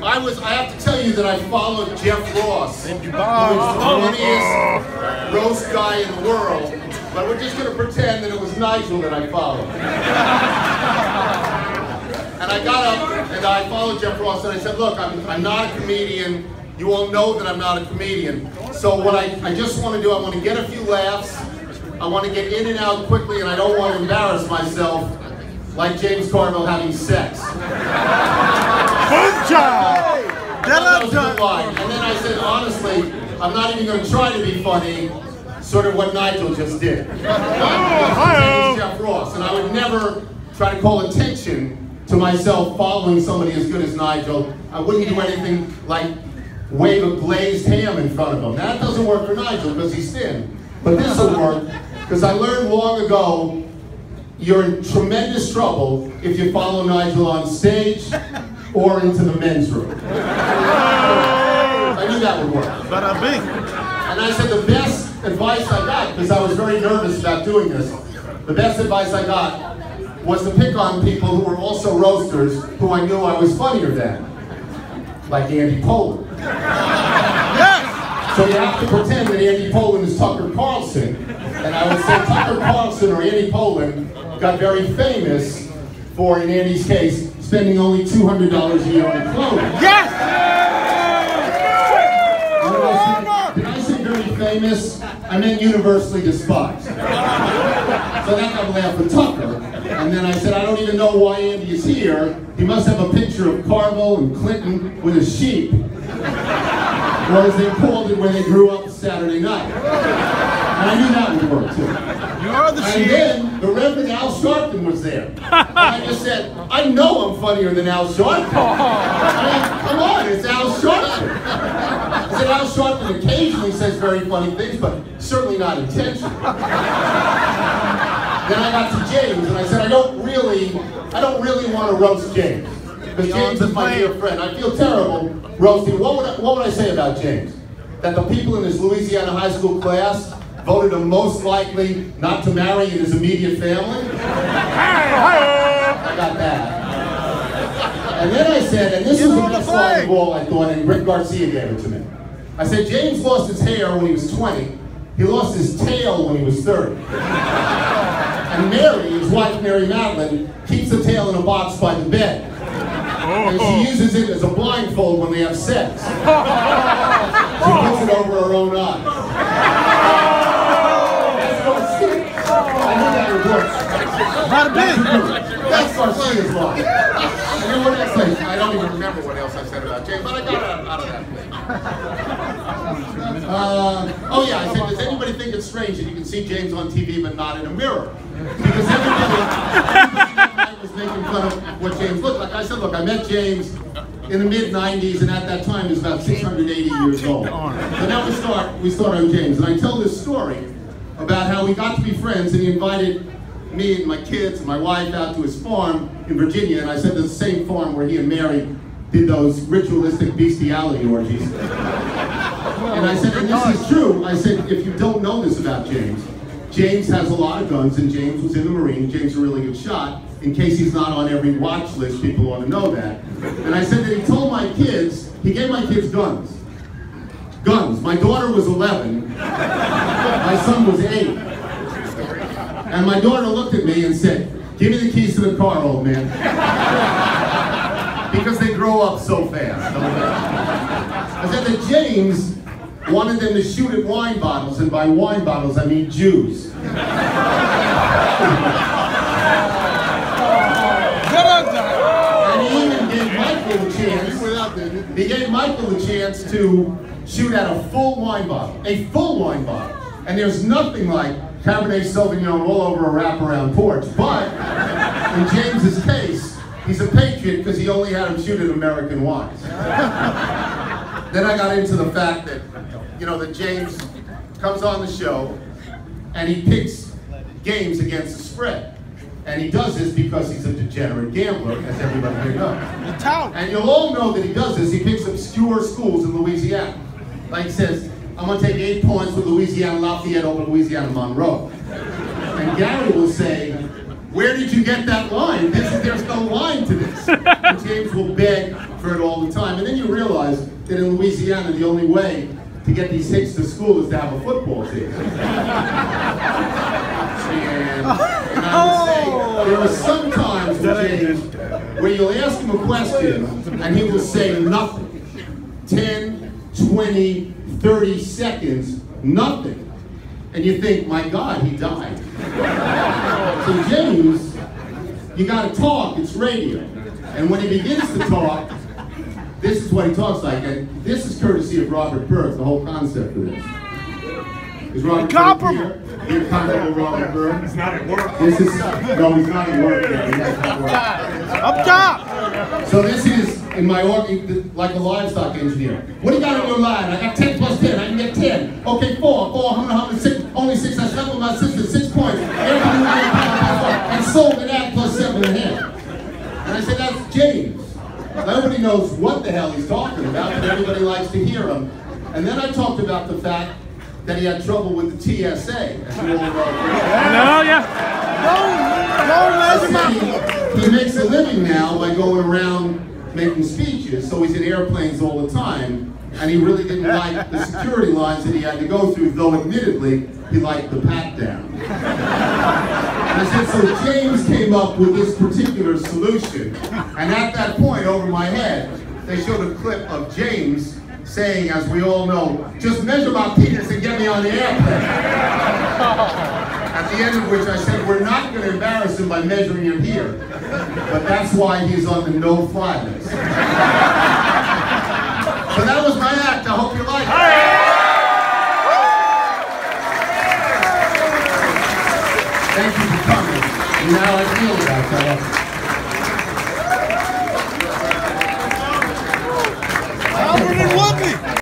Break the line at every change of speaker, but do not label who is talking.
I have to tell you that I followed Jeff Ross, who is the funniest roast guy in the world, but we're just going to pretend that it was Nigel that I followed. And I got up and I followed Jeff Ross and I said, look, I'm not a comedian. You all know that I'm not a comedian. So what I just want to do, I want to get a few laughs. I want to get in and out quickly, and I don't want to embarrass myself like James Carville having sex.
Good job!
That was a good line. And then I said, honestly, I'm not even going to try to be funny, sort of what Nigel just did. His name is Jeff Ross, and I would never try to call attention to myself following somebody as good as Nigel. I wouldn't do anything like wave a glazed ham in front of him. Now, that doesn't work for Nigel because he's thin. But this will work, because I learned long ago you're in tremendous trouble if you follow Nigel on stage or into the men's room. I knew that would work.
Bada bing.
And I said the best advice I got, because I was very nervous about doing this, the best advice I got was to pick on people who were also roasters who I knew I was funnier than. Like Andy Pollin.
Yes!
So you have to pretend that Andy Pollin is Tucker Carlson. And I would say Tucker Carlson or Andy Pollin got very famous for, in Andy's case, spending only $200 a year on clothing.
Yes!
Did I say very famous? I meant universally despised. So that got me laugh with Tucker. And then I said, I don't even know why Andy is here. He must have a picture of Carville and Clinton with a sheep. Or as they called it when they grew up Saturday night. And I knew that would work too.
You are the sheep.
And then the Reverend Al Sharpton was there. And I just said, I know I'm funnier than Al Sharpton. I mean, come on, it's Al Sharpton. I said, Al Sharpton occasionally says very funny things, but certainly not intentionally. Then I got to James, and I said, I don't really want to roast James. Because James is my dear friend. I feel terrible roasting. What would I say about James? That the people in his Louisiana high school class voted him most likely not to marry in his immediate family? I got that. And then I said, and this is the best line of all, I thought, and Rick Garcia gave it to me. I said, James lost his hair when he was 20. He lost his tail when he was 30. And Mary, his wife, Mary Madeline, keeps the tail in a box by the bed. And she uses it as a blindfold when they have sex. She puts it over her own eyes. That's Garcia. I knew that would work.
Bada bing.
That's Garcia's line. And then what did I say? I don't even remember what else I said about James, but I got out of that thing. Oh yeah, I said, does anybody think it's strange that you can see James on TV but not in a mirror? Because everybody was making fun of what James looked like. I said, look, I met James in the mid-90s, and at that time he was about 680 years old. So now we start on James, and I tell this story about how we got to be friends, and he invited me and my kids and my wife out to his farm in Virginia, and I said the same farm where he and Mary did those ritualistic bestiality orgies. And I said, and this is true, I said, if you don't know this about James, James has a lot of guns, and James was in the Marines. James is a really good shot. In case he's not on every watch list, people want to know that. And I said that he told my kids, he gave my kids guns. Guns. My daughter was 11. My son was 8. And my daughter looked at me and said, give me the keys to the car, old man. Because they grow up so fast. I said that James wanted them to shoot at wine bottles, and by wine bottles I mean Jews. And he even gave Michael the chance. He gave Michael the chance to shoot at a full wine bottle. A full wine bottle. And there's nothing like Cabernet Sauvignon all over a wraparound porch. But in James's case, he's a patriot because he only had him shoot at American wines. Then I got into the fact that, you know, that James comes on the show and he picks games against the spread. And he does this because he's a degenerate gambler, as everybody here knows. And you'll all know that he does this. He picks obscure schools in Louisiana. Like he says, I'm going to take 8 points with Louisiana Lafayette over Louisiana Monroe. And Gary will say, where did you get that line? There's no line to this. And James will beg for it all the time. And then you realize that in Louisiana, the only way to get these hicks to school is to have a football team. And I would say, there are some times with James where you'll ask him a question and he will say nothing. 10, 20, 30 seconds, nothing. And you think, my God, he died. So James, you gotta talk, it's radio. And when he begins to talk, this is what he talks like. And this is courtesy of Robert Burke, the whole concept of this. Is Robert Burke here? Here, comparable Robert Burke.
He's not at work.
This is, no, he's not at work yet. He has not work.
Up top!
So this is, in my like a livestock engineer. What do you got on your line? I got 10 plus 10, I can get 10. Okay, 4, 6, only 6, I slept with my sister, 6 points. And sold an ad plus 7.5. And I said, that's James. Nobody knows what the hell he's talking about, but everybody likes to hear him. And then I talked about the fact that he had trouble with the TSA. As you all know. He makes a living now by going around making speeches, so he's in airplanes all the time, and he really didn't like the security lines that he had to go through, though admittedly, he liked the pat down. And I said, so James came up with this particular solution, and at that point, over my head, they showed a clip of James saying, as we all know, just measure my penis and get me on the airplane. At the end of which I said, we're not going to embarrass him by measuring him here, but that's why he's on the no-fly list. So that was my act. I hope you like it. Thank you for coming. And now I feel about that.